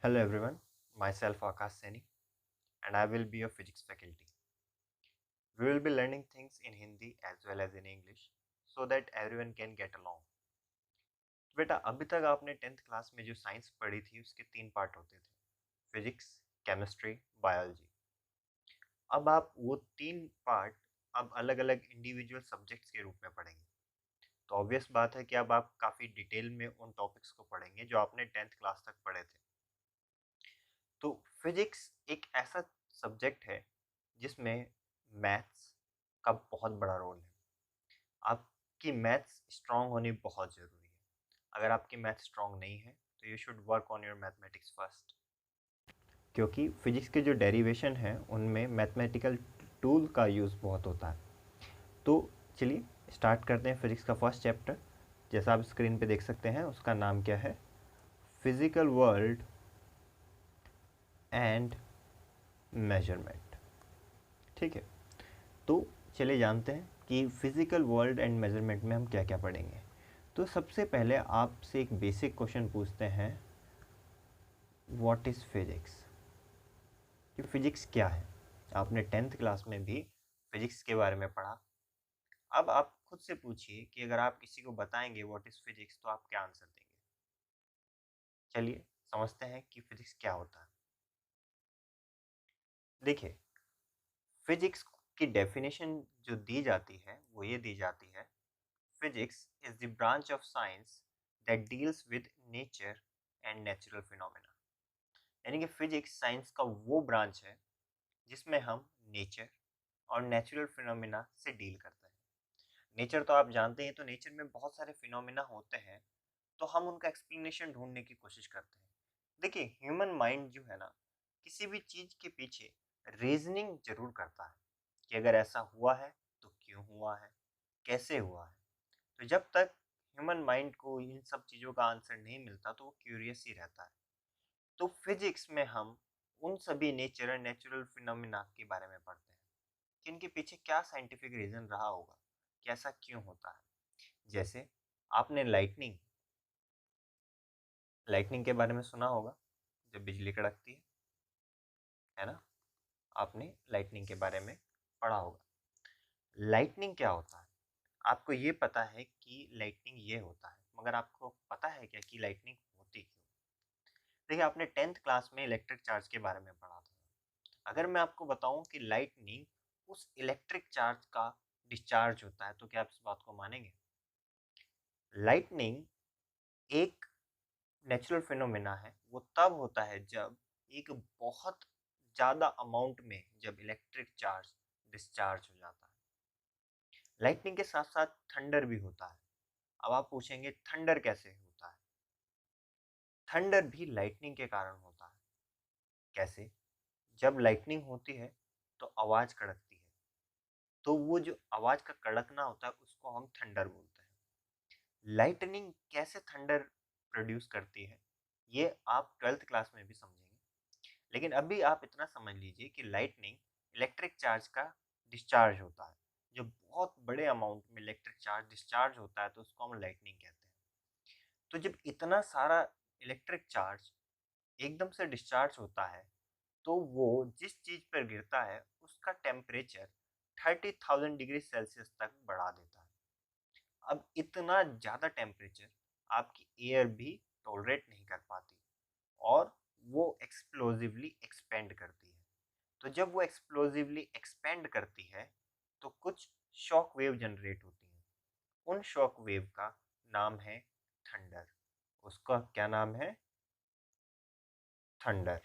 Hello everyone, myself Akash Saini and I will be your physics faculty. We will be learning things in Hindi as well as in English so that everyone can get along. तो बेटा अभी तक आपने 10th class में जो science पढ़ी थी उसके 3 पार्ट होते थे, फिजिक्स, केमिस्ट्री, बायोलॉजी। अब आप वो 3 पार्ट अब अलग अलग इंडिविजुअल सब्जेक्ट्स के रूप में पढ़ेंगे। तो ऑब्वियस बात है कि अब आप काफ़ी डिटेल में उन टॉपिक्स को पढ़ेंगे जो आपने 10th क्लास तक पढ़े थे। तो फिजिक्स एक ऐसा सब्जेक्ट है जिसमें मैथ्स का बहुत बड़ा रोल है। आपकी मैथ्स स्ट्रांग होनी बहुत ज़रूरी है। अगर आपकी मैथ्स स्ट्रांग नहीं है तो you should work on your mathematics first, क्योंकि फिजिक्स के जो डेरिवेशन है उनमें मैथमेटिकल टूल का यूज़ बहुत होता है। तो चलिए स्टार्ट करते हैं फिजिक्स का फर्स्ट चैप्टर। जैसा आप स्क्रीन पे देख सकते हैं उसका नाम क्या है, फिजिकल वर्ल्ड एंड मेजरमेंट। ठीक है, तो चलिए जानते हैं कि फिज़िकल वर्ल्ड एंड मेजरमेंट में हम क्या क्या पढ़ेंगे। तो सबसे पहले आपसे एक बेसिक क्वेश्चन पूछते हैं, व्हाट इज़ फिजिक्स? कि फिजिक्स क्या है? आपने 10th क्लास में भी फिजिक्स के बारे में पढ़ा। अब आप खुद से पूछिए कि अगर आप किसी को बताएंगे व्हाट इज़ फिजिक्स तो आप क्या आंसर देंगे। चलिए समझते हैं कि फिजिक्स क्या होता है। देखिए, फिजिक्स की डेफिनेशन जो दी जाती है वो ये दी जाती है, Physics is the branch of science that deals with nature and natural phenomena। यानी कि फिजिक्स साइंस का वो ब्रांच है जिसमें हम नेचर और नेचुरल फिनोमिना से डील करते हैं। नेचर तो आप जानते हैं, तो नेचर में बहुत सारे फिनोमिना होते हैं, तो हम उनका एक्सप्लेनेशन ढूंढने की कोशिश करते हैं। देखिए, ह्यूमन माइंड जो है ना, किसी भी चीज के पीछे रीजनिंग जरूर करता है कि अगर ऐसा हुआ है तो क्यों हुआ है, कैसे हुआ है। तो जब तक ह्यूमन माइंड को इन सब चीज़ों का आंसर नहीं मिलता तो वो क्यूरियस ही रहता है। तो फिजिक्स में हम उन सभी नेचर और नेचुरल फिनोमिना के बारे में पढ़ते हैं कि इनके पीछे क्या साइंटिफिक रीजन रहा होगा कि ऐसा क्यों होता है। जैसे आपने लाइटनिंग लाइटनिंग के बारे में सुना होगा, जब बिजली कड़कती है ना, आपने लाइटनिंग के बारे में पढ़ा होगा। लाइटनिंग क्या होता है? आपको ये पता है कि लाइटनिंग ये होता है, मगर आपको पता है क्या कि लाइटनिंग होती क्यों? देखिए, आपने 10th क्लास में इलेक्ट्रिक चार्ज के बारे में पढ़ा था। अगर मैं आपको बताऊं कि लाइटनिंग उस इलेक्ट्रिक चार्ज का डिस्चार्ज होता है तो क्या आप इस बात को मानेंगे? लाइटनिंग एक नेचुरल फिनोमेना है। वो तब होता है जब एक बहुत ज़्यादा अमाउंट में जब इलेक्ट्रिक चार्ज डिस्चार्ज हो जाता है। लाइटनिंग के साथ साथ थंडर भी होता है। अब आप पूछेंगे थंडर कैसे होता है? थंडर भी लाइटनिंग के कारण होता है। कैसे? जब लाइटनिंग होती है तो आवाज़ कड़कती है, तो वो जो आवाज़ का कड़कना होता है उसको हम थंडर बोलते हैं। लाइटनिंग कैसे थंडर प्रोड्यूस करती है ये आप 12th क्लास में भी समझेंगे, लेकिन अभी आप इतना समझ लीजिए कि लाइटनिंग इलेक्ट्रिक चार्ज का डिस्चार्ज होता है। जब बहुत बड़े अमाउंट में इलेक्ट्रिक चार्ज डिस्चार्ज होता है तो उसको हम लाइटनिंग कहते हैं। तो जब इतना सारा इलेक्ट्रिक चार्ज एकदम से डिस्चार्ज होता है तो वो जिस चीज़ पर गिरता है उसका टेम्परेचर 30,000 डिग्री सेल्सियस तक बढ़ा देता है। अब इतना ज़्यादा टेम्परेचर आपकी एयर भी टॉलरेट नहीं कर पाती और वो एक्सप्लोजिवली एक्सपेंड करती है। तो जब वो एक्सप्लोजिवली एक्सपेंड करती है तो कुछ शॉक वेव जनरेट होती हैं। उन शॉक वेव का नाम है थंडर। उसका क्या नाम है? थंडर।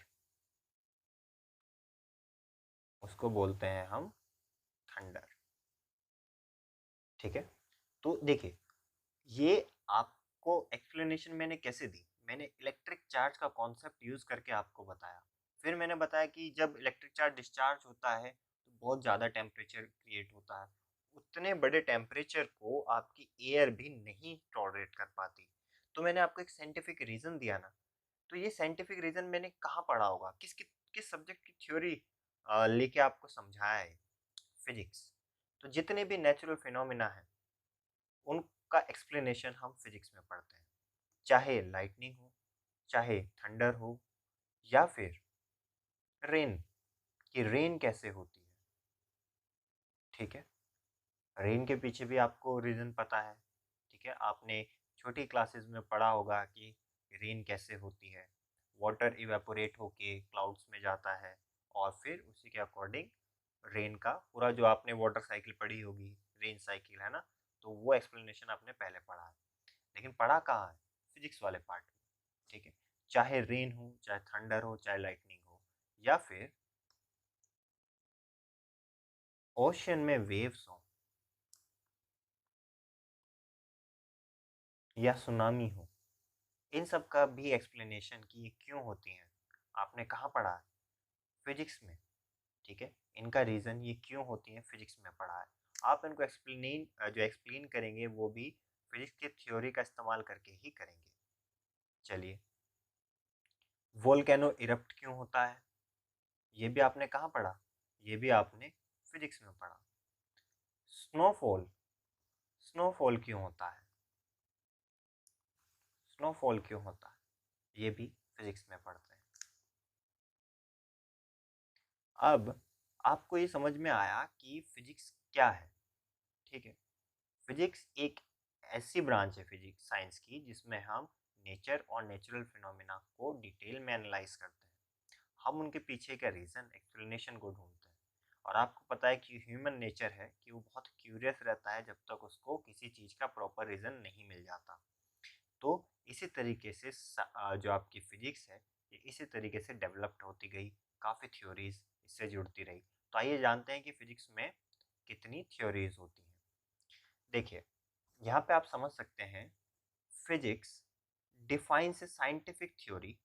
उसको बोलते हैं हम थंडर। ठीक है, तो देखिए, ये आपको एक्सप्लेनेशन मैंने कैसे दी? मैंने इलेक्ट्रिक चार्ज का कॉन्सेप्ट यूज करके आपको बताया। फिर मैंने बताया कि जब इलेक्ट्रिक चार्ज डिस्चार्ज होता है तो बहुत ज़्यादा टेम्परेचर क्रिएट होता है। उतने बड़े टेम्परेचर को आपकी एयर भी नहीं टॉलरेट कर पाती। तो मैंने आपको एक साइंटिफिक रीज़न दिया ना। तो ये साइंटिफिक रीज़न मैंने कहाँ पढ़ा होगा, किस सब्जेक्ट की थ्योरी लेके आपको समझाया है? फिजिक्स। तो जितने भी नेचुरल फिनोमिना हैं उनका एक्सप्लेनेशन हम फिजिक्स में पढ़ते हैं। चाहे लाइटनिंग हो, चाहे थंडर हो, या फिर रेन, कि रेन कैसे होती है। ठीक है, रेन के पीछे भी आपको रीज़न पता है। ठीक है, आपने छोटी क्लासेस में पढ़ा होगा कि रेन कैसे होती है। वाटर इवेपोरेट होके क्लाउड्स में जाता है और फिर उसी के अकॉर्डिंग रेन का पूरा, जो आपने वाटर साइकिल पढ़ी होगी, रेन साइकिल, है ना, तो वो एक्सप्लेनेशन आपने पहले पढ़ा है। लेकिन पढ़ा कहाँ है? फिजिक्स वाले पार्ट में। ठीक है, चाहे रेन हो, चाहे थंडर हो, चाहे लाइटनिंग हो, या फिर ओशन में वेव्स हो, या सुनामी हो, इन सब का भी एक्सप्लेनेशन कि ये क्यों होती हैं आपने कहाँ पढ़ा है? फिजिक्स में। ठीक है, इनका रीज़न ये क्यों होती हैं फिजिक्स में पढ़ा है। आप इनको जो एक्सप्लेन करेंगे वो भी फिजिक्स के थ्योरी का इस्तेमाल करके ही करेंगे। चलिए, वोल्केनो इरप्ट क्यों होता है, ये भी आपने कहाँ पढ़ा? ये भी आपने फिजिक्स में पढ़ा। स्नोफॉल, स्नोफॉल क्यों होता है? स्नोफॉल क्यों होता है, ये भी फिजिक्स में पढ़ते हैं। अब आपको ये समझ में आया कि फिजिक्स क्या है। ठीक है, फिजिक्स एक ऐसी ब्रांच है फिजिक्स साइंस की जिसमें हम नेचर और नेचुरल फिनोमेना को डिटेल में एनालाइज करते हैं। हम उनके पीछे का रीज़न, एक्सप्लेनेशन को ढूंढते हैं। और आपको पता है कि ह्यूमन नेचर है कि वो बहुत क्यूरियस रहता है जब तक उसको किसी चीज़ का प्रॉपर रीज़न नहीं मिल जाता। तो इसी तरीके से जो आपकी फिजिक्स है ये इसी तरीके से डेवलप्ड होती गई, काफ़ी थ्योरीज इससे जुड़ती रही। तो आइए जानते हैं कि फिजिक्स में कितनी थ्योरीज होती हैं। देखिए, यहाँ पे आप समझ सकते हैं, physics defines A scientific theory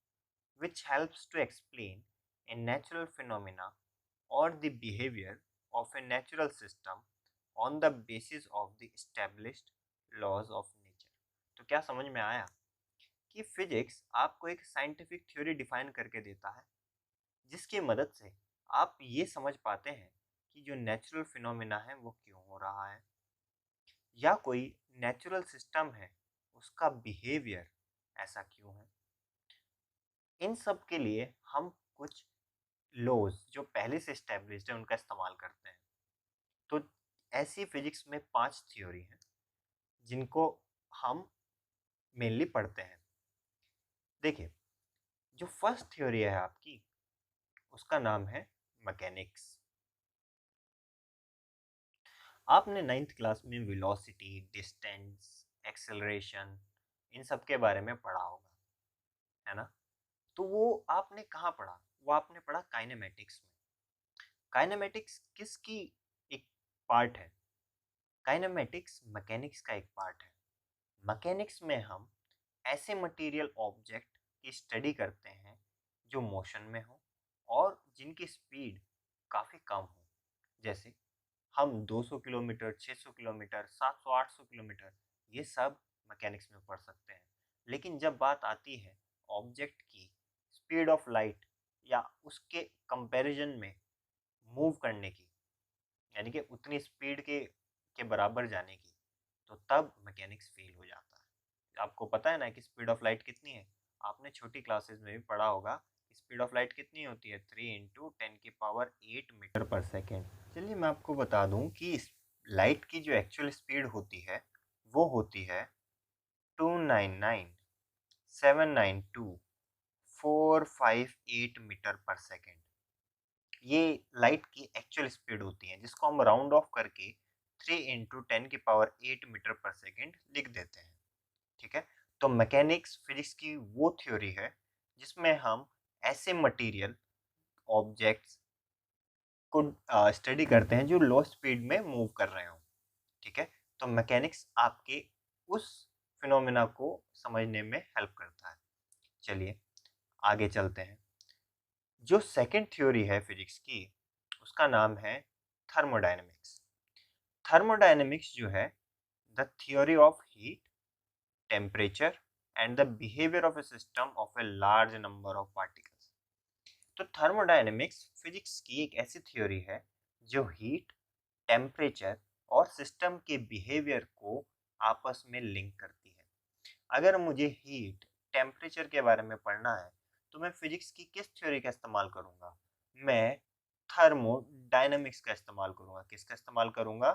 which helps to explain a natural phenomena or the behavior of a natural system on the basis of the established laws of nature। तो क्या समझ में आया कि फिजिक्स आपको एक साइंटिफिक थ्योरी डिफाइन करके देता है जिसकी मदद से आप ये समझ पाते हैं कि जो नेचुरल फिनोमेना है वो क्यों हो रहा है, या कोई नेचुरल सिस्टम है उसका बिहेवियर ऐसा क्यों है। इन सब के लिए हम कुछ लॉज जो पहले से एस्टेब्लिश्ड है उनका इस्तेमाल करते हैं। तो ऐसी फिजिक्स में 5 थ्योरी हैं जिनको हम मेनली पढ़ते हैं। देखिए, जो फर्स्ट थ्योरी है आपकी उसका नाम है मैकेनिक्स। आपने 9th क्लास में वेलोसिटी, डिस्टेंस, एक्सेलरेशन, इन सब के बारे में पढ़ा होगा, है ना? तो वो आपने कहाँ पढ़ा? वो आपने पढ़ा काइनेमेटिक्स में। काइनेमेटिक्स किसकी एक पार्ट है? काइनेमेटिक्स मैकेनिक्स का एक पार्ट है। मैकेनिक्स में हम ऐसे मटेरियल ऑब्जेक्ट की स्टडी करते हैं जो मोशन में हो और जिनकी स्पीड काफ़ी कम हो। जैसे हम 200 किलोमीटर, 600 किलोमीटर, 700, 800 किलोमीटर, ये सब मैकेनिक्स में पढ़ सकते हैं। लेकिन जब बात आती है ऑब्जेक्ट की स्पीड ऑफ लाइट या उसके कंपैरिजन में मूव करने की, यानी कि उतनी स्पीड के बराबर जाने की, तो तब मैकेनिक्स फेल हो जाता है। आपको पता है ना कि स्पीड ऑफ लाइट कितनी है? आपने छोटी क्लासेस में भी पढ़ा होगा, स्पीड ऑफ लाइट कितनी होती है? 3 × 10⁸ मीटर पर सेकेंड। चलिए मैं आपको बता दूं कि लाइट की जो एक्चुअल स्पीड होती है वो होती है 299,792,458 मीटर पर सेकेंड। ये लाइट की एक्चुअल स्पीड होती है जिसको हम राउंड ऑफ करके 3 × 10⁸ मीटर पर सेकेंड लिख देते हैं। ठीक है, तो मैकेनिक्स फिजिक्स की वो थ्योरी है जिसमें हम ऐसे मटेरियल ऑब्जेक्ट्स को स्टडी करते हैं जो लो स्पीड में मूव कर रहे हों। ठीक है, तो मैकेनिक्स आपके उस फिनोमेना को समझने में हेल्प करता है। चलिए आगे चलते हैं। जो सेकंड थ्योरी है फिजिक्स की उसका नाम है थर्मोडायनेमिक्स। थर्मोडायनेमिक्स जो है the theory of heat, temperature and the behaviour of A system of a large number of particles. तो थर्मोडायनेमिक्स फिजिक्स की एक ऐसी थ्योरी है जो हीट, टेम्परेचर और सिस्टम के बिहेवियर को आपस में लिंक करती है। अगर मुझे हीट, टेम्परेचर के बारे में पढ़ना है तो मैं फिजिक्स की किस थ्योरी का इस्तेमाल करूंगा? मैं थर्मोडायनेमिक्स का इस्तेमाल करूंगा। किसका इस्तेमाल करूंगा?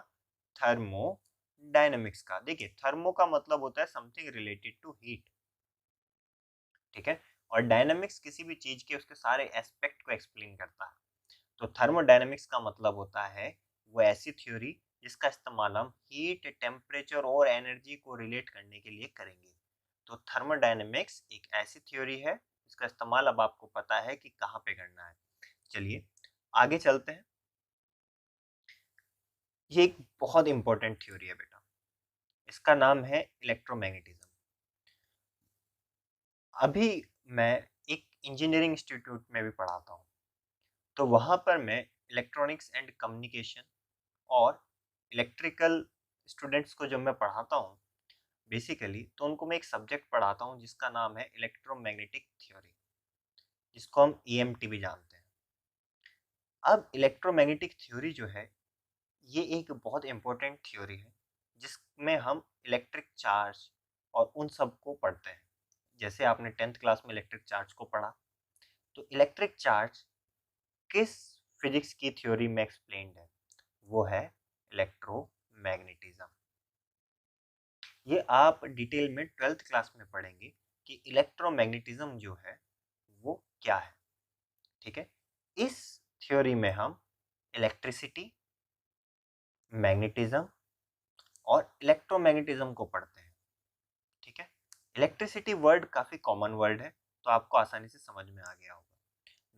थर्मोडायनेमिक्स का। देखिए, थर्मो का मतलब होता है समथिंग रिलेटेड टू हीट, ठीक है, और डायनेमिक्स किसी भी चीज के उसके सारे एस्पेक्ट को एक्सप्लेन करता है। तो थर्मोडायनेमिक्स का मतलब होता है वो ऐसी थ्योरी जिसका इस्तेमाल हम हीट, टेम्परेचर और एनर्जी को रिलेट करने के लिए करेंगे। तो थर्मोडायनेमिक्स एक ऐसी थ्योरी है जिसका इस्तेमाल अब आपको पता है कि कहाँ पे करना है। चलिए आगे चलते हैं। ये एक बहुत इंपॉर्टेंट थ्योरी है बेटा, इसका नाम है इलेक्ट्रोमैग्नेटिज्म। अभी मैं एक इंजीनियरिंग इंस्टीट्यूट में भी पढ़ाता हूँ, तो वहाँ पर मैं इलेक्ट्रॉनिक्स एंड कम्युनिकेशन और इलेक्ट्रिकल स्टूडेंट्स को जब मैं पढ़ाता हूँ बेसिकली, तो उनको मैं एक सब्जेक्ट पढ़ाता हूँ जिसका नाम है इलेक्ट्रोमैग्नेटिक थ्योरी, जिसको हम ईएमटी भी जानते हैं। अब इलेक्ट्रोमैग्नेटिक थ्योरी जो है ये एक बहुत इंपॉर्टेंट थ्योरी है जिसमें हम इलेक्ट्रिक चार्ज और उन सब को पढ़ते हैं। जैसे आपने 10th क्लास में इलेक्ट्रिक चार्ज को पढ़ा, तो इलेक्ट्रिक चार्ज किस फिजिक्स की थ्योरी में एक्सप्लेन्ड है? वो है इलेक्ट्रोमैग्नेटिज्म। ये आप डिटेल में 12th क्लास में पढ़ेंगे कि इलेक्ट्रोमैग्नेटिज्म जो है वो क्या है, ठीक है। इस थ्योरी में हम इलेक्ट्रिसिटी, मैग्नेटिज्म और इलेक्ट्रोमैग्नेटिज्म को पढ़ते हैं, ठीक है। इलेक्ट्रिसिटी वर्ड काफी कॉमन वर्ड है, तो आपको आसानी से समझ में आ गया होगा।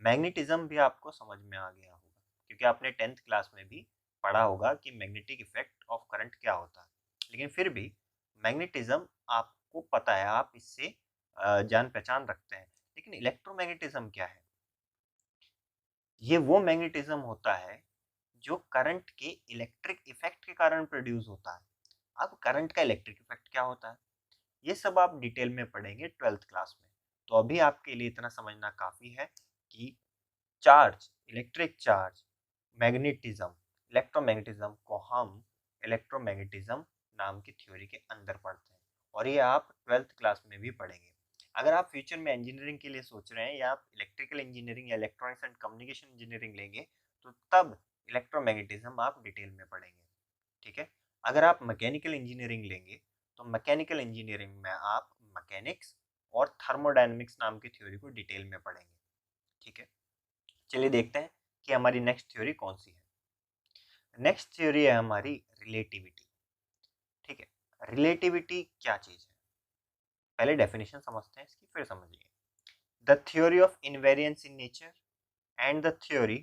मैग्नेटिज्म भी आपको समझ में आ गया होगा क्योंकि आपने 10th क्लास में भी पढ़ा होगा कि मैग्नेटिक इफेक्ट ऑफ करंट क्या होता है। लेकिन फिर भी मैग्नेटिज्म आपको पता है, आप इससे जान पहचान रखते हैं। लेकिन इलेक्ट्रोमैग्नेटिज्म क्या है? ये वो मैग्नेटिज्म होता है जो करंट के इलेक्ट्रिक इफेक्ट के कारण प्रोड्यूस होता है। अब करंट का इलेक्ट्रिक इफेक्ट क्या होता है, ये सब आप डिटेल में पढ़ेंगे 12th क्लास में। तो अभी आपके लिए इतना समझना काफी है कि charge, electric charge, magnetism, electromagnetism को हम इलेक्ट्रोमैग्नेटिज्म नाम की थ्योरी के अंदर पढ़ते हैं, और ये आप 12th क्लास में भी पढ़ेंगे। अगर आप फ्यूचर में इंजीनियरिंग के लिए सोच रहे हैं या आप इलेक्ट्रिकल इंजीनियरिंग या इलेक्ट्रॉनिक्स एंड कम्युनिकेशन इंजीनियरिंग लेंगे, तो तब इलेक्ट्रोमैग्नेटिज्म आप डिटेल में पढ़ेंगे, ठीक है। अगर आप मैकेनिकल इंजीनियरिंग लेंगे तो मैकेनिकल इंजीनियरिंग में आप मैकेनिक्स और थर्मोडायनेमिक्स नाम की थ्योरी को डिटेल में पढ़ेंगे, ठीक है। चलिए देखते हैं कि हमारी नेक्स्ट थ्योरी कौन सी है। नेक्स्ट थ्योरी है हमारी रिलेटिविटी, ठीक है। रिलेटिविटी क्या चीज है, पहले डेफिनेशन समझते हैं इसकी, फिर समझिए। The theory of invariance in nature and the theory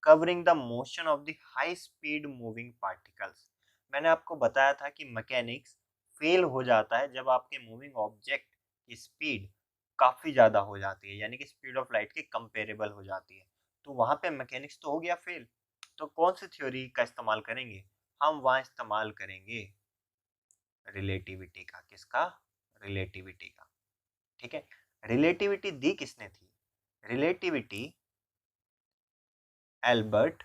covering the motion of the high speed moving particles. मैंने आपको बताया था कि मैकेनिक्स फेल हो जाता है जब आपके मूविंग ऑब्जेक्ट की स्पीड काफी ज्यादा हो जाती है, यानी कि स्पीड ऑफ लाइट के कंपेरेबल हो जाती है। तो वहां पे मैकेनिक्स तो हो गया फेल। तो कौन सी थ्योरी का इस्तेमाल करेंगे? हम वहां इस्तेमाल करेंगे रिलेटिविटी का। किसका? रिलेटिविटी का, ठीक है। रिलेटिविटी दी किसने थी? रिलेटिविटी एल्बर्ट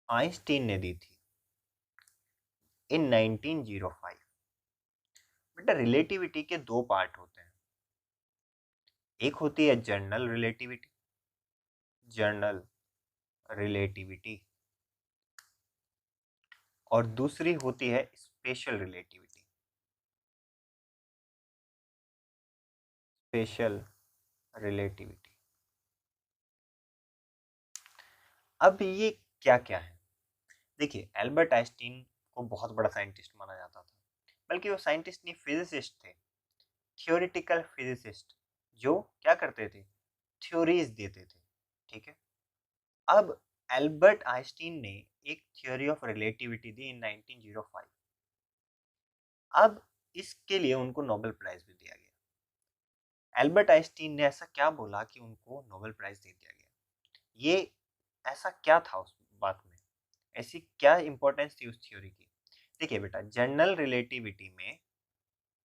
आइंस्टीन ने दी थी इन 1905। बेटा रिलेटिविटी के दो पार्ट होते हैं, एक होती है जनरल रिलेटिविटी, जनरल रिलेटिविटी, और दूसरी होती है स्पेशल रिलेटिविटी, स्पेशल रिलेटिविटी। अब ये क्या क्या है? देखिए, एल्बर्ट आइंस्टीन को बहुत बड़ा साइंटिस्ट माना जाता था, बल्कि वो साइंटिस्ट नहीं, फिजिसिस्ट थे, थियोरिटिकल फिजिसिस्ट, जो क्या करते थे? थ्योरीज देते थे, ठीक है। अब एल्बर्ट आइंस्टीन ने एक थ्योरी ऑफ रिलेटिविटी दी इन 1905। अब इसके लिए उनको नोबेल प्राइज भी दिया गया। एल्बर्ट आइंस्टीन ने ऐसा क्या बोला कि उनको नोबेल प्राइज दे दिया गया? ये ऐसा क्या था उस बात में, ऐसी क्या इंपॉर्टेंस थी उस थ्योरी की? देखिए बेटा, जनरल रिलेटिविटी में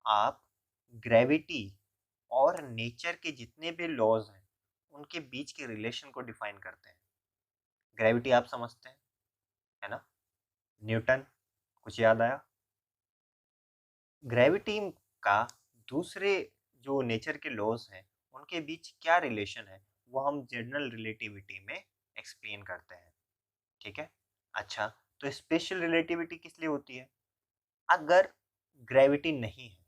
आप ग्रेविटी और नेचर के जितने भी लॉज हैं उनके बीच के रिलेशन को डिफाइन करते हैं। ग्रेविटी आप समझते हैं, है ना? न्यूटन, कुछ याद आया? ग्रेविटी का दूसरे जो नेचर के लॉज हैं उनके बीच क्या रिलेशन है वो हम जनरल रिलेटिविटी में एक्सप्लेन करते हैं। ठीक है। अच्छा, तो स्पेशल रिलेटिविटी किस लिए होती है? अगर ग्रेविटी नहीं है,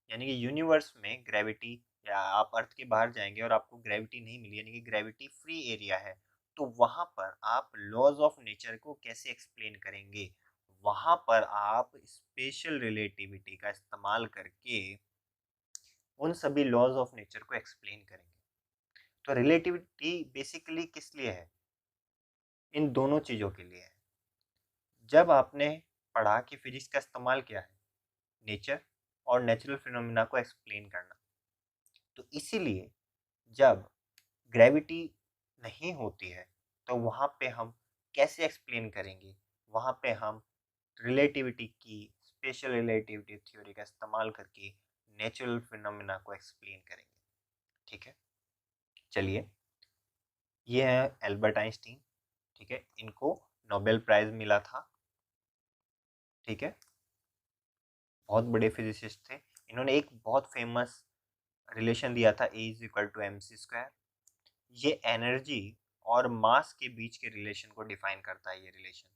यानी कि यूनिवर्स में ग्रेविटी, या आप अर्थ के बाहर जाएंगे और आपको ग्रेविटी नहीं मिली, यानी कि ग्रेविटी फ्री एरिया है, तो वहां पर आप लॉज ऑफ नेचर को कैसे एक्सप्लेन करेंगे? वहां पर आप स्पेशल रिलेटिविटी का इस्तेमाल करके उन सभी लॉज ऑफ नेचर को एक्सप्लेन करेंगे। तो रिलेटिविटी बेसिकली किस लिए है? इन दोनों चीजों के लिए है। जब आपने पढ़ा कि फिजिक्स का इस्तेमाल क्या है, नेचर और नेचुरल फिनोमिना को एक्सप्लेन करना, तो इसीलिए जब ग्रेविटी नहीं होती है तो वहाँ पे हम कैसे एक्सप्लेन करेंगे? वहाँ पे हम रिलेटिविटी की, स्पेशल रिलेटिविटी थ्योरी का इस्तेमाल करके नेचुरल फिनोमिना को एक्सप्लेन करेंगे। ठीक है, चलिए, ये है एल्बर्ट आइंस्टीन। ठीक है, इनको नोबेल प्राइज मिला था। ठीक है, बहुत बड़े फिजिसिस्ट थे। इन्होंने एक बहुत फेमस रिलेशन दिया था, E is equal to m c square. ये एनर्जी और मास के बीच के रिलेशन को डिफाइन करता है। ये रिलेशन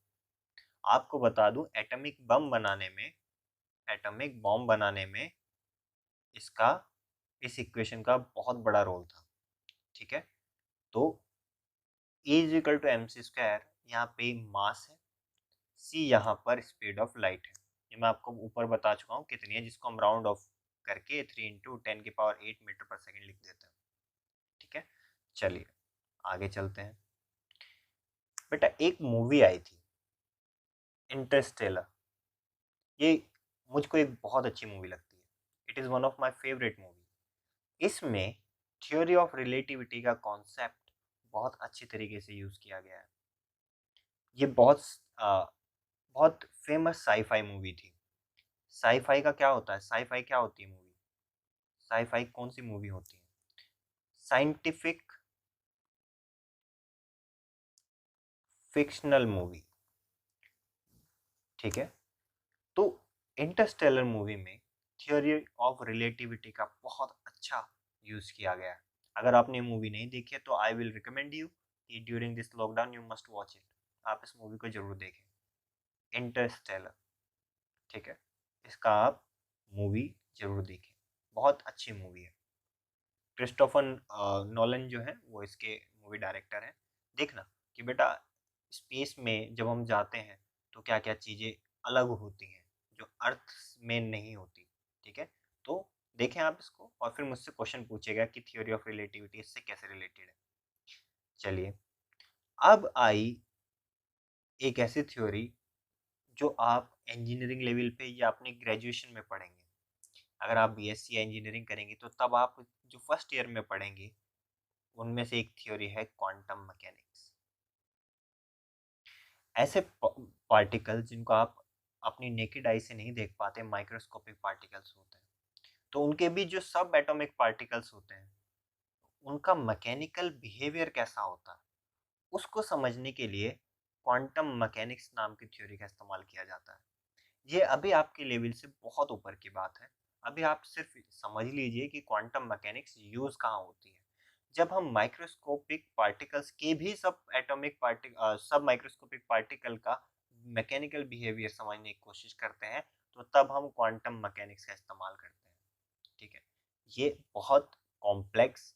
आपको बता दूं, एटॉमिक बॉम्ब बनाने में इसका, इस इक्वेशन का बहुत बड़ा रोल था। ठीक है, तो E is equal to m c square, यहाँ पे मास है, सी यहाँ पर स्पीड ऑफ लाइट है। ये मैं आपको ऊपर बता चुका हूँ कितनी है, जिसको हम राउंड ऑफ करके 3 × 10⁸ लिख देते हैं। ठीक है, चलिए आगे चलते हैं। बेटा, एक मूवी आई थी इंटरस्टेलर। ये मुझको एक बहुत अच्छी मूवी लगती है। It is one of my favourite movie. इसमें थ्योरी ऑफ रिलेटिविटी का कॉन्सेप्ट बहुत अच्छी तरीके से यूज़ किया गया है। ये बहुत फेमस साईफाई मूवी थी। साईफाई का क्या होता है? साईफाई क्या होती है मूवी? साईफाई कौन सी मूवी होती है? Scientific fictional movie. ठीक है, तो इंटरस्टेलर मूवी में थ्योरी ऑफ रिलेटिविटी का बहुत अच्छा यूज किया गया है। अगर आपने मूवी नहीं देखी है तो आई विल रिकमेंड यू कि during this lockdown you must watch it. आप इस मूवी को जरूर देखें, इंटरस्टेलर। ठीक है, इसका आप मूवी जरूर देखें, बहुत अच्छी मूवी है। क्रिस्टोफर नॉलन जो है वो इसके मूवी डायरेक्टर हैं। देखना कि बेटा, स्पेस में जब हम जाते हैं तो क्या क्या चीज़ें अलग होती हैं जो अर्थ में नहीं होती। ठीक है, तो देखें आप इसको और फिर मुझसे क्वेश्चन पूछेगा कि थ्योरी ऑफ रिलेटिविटी इससे कैसे रिलेटेड है। चलिए, अब आई एक ऐसी थ्योरी जो आप इंजीनियरिंग लेवल पे या अपने ग्रेजुएशन में पढ़ेंगे। अगर आप बीएससी इंजीनियरिंग करेंगे तो तब आप जो फर्स्ट ईयर में पढ़ेंगे उनमें से एक थ्योरी है क्वांटम मैकेनिक्स। ऐसे पार्टिकल जिनको आप अपनी नेकेड आई से नहीं देख पाते, माइक्रोस्कोपिक पार्टिकल्स होते हैं, तो उनके बीच जो सब एटॉमिक पार्टिकल्स होते हैं उनका मैकेनिकल बिहेवियर कैसा होता है, उसको समझने के लिए क्वांटम मैकेनिक्स नाम की थ्योरी का इस्तेमाल किया जाता है। ये अभी आपके लेवल से बहुत ऊपर की बात है। अभी आप सिर्फ समझ लीजिए कि क्वांटम मैकेनिक्स यूज कहाँ होती है। जब हम माइक्रोस्कोपिक पार्टिकल्स के भी सब माइक्रोस्कोपिक पार्टिकल का मैकेनिकल बिहेवियर समझने की कोशिश करते हैं, तो तब हम क्वांटम मैकेनिक्स का इस्तेमाल करते हैं। ठीक है, ये बहुत कॉम्प्लेक्स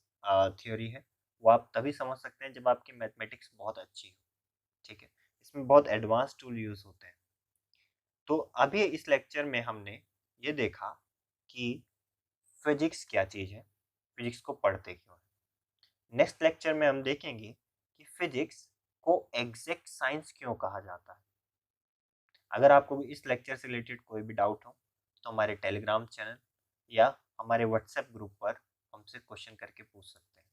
थ्योरी है। वो आप तभी समझ सकते हैं जब आपकी मैथमेटिक्स बहुत अच्छी हो। ठीक है, इसमें बहुत एडवांस टूल यूज होते हैं। तो अभी इस लेक्चर में हमने ये देखा कि फिजिक्स क्या चीज़ है, फिजिक्स को पढ़ते क्यों है। नेक्स्ट लेक्चर में हम देखेंगे कि फिजिक्स को एग्जैक्ट साइंस क्यों कहा जाता है। अगर आपको भी इस लेक्चर से रिलेटेड कोई भी डाउट हो तो हमारे टेलीग्राम चैनल या हमारे व्हाट्सएप ग्रुप पर हमसे क्वेश्चन करके पूछ सकते हैं।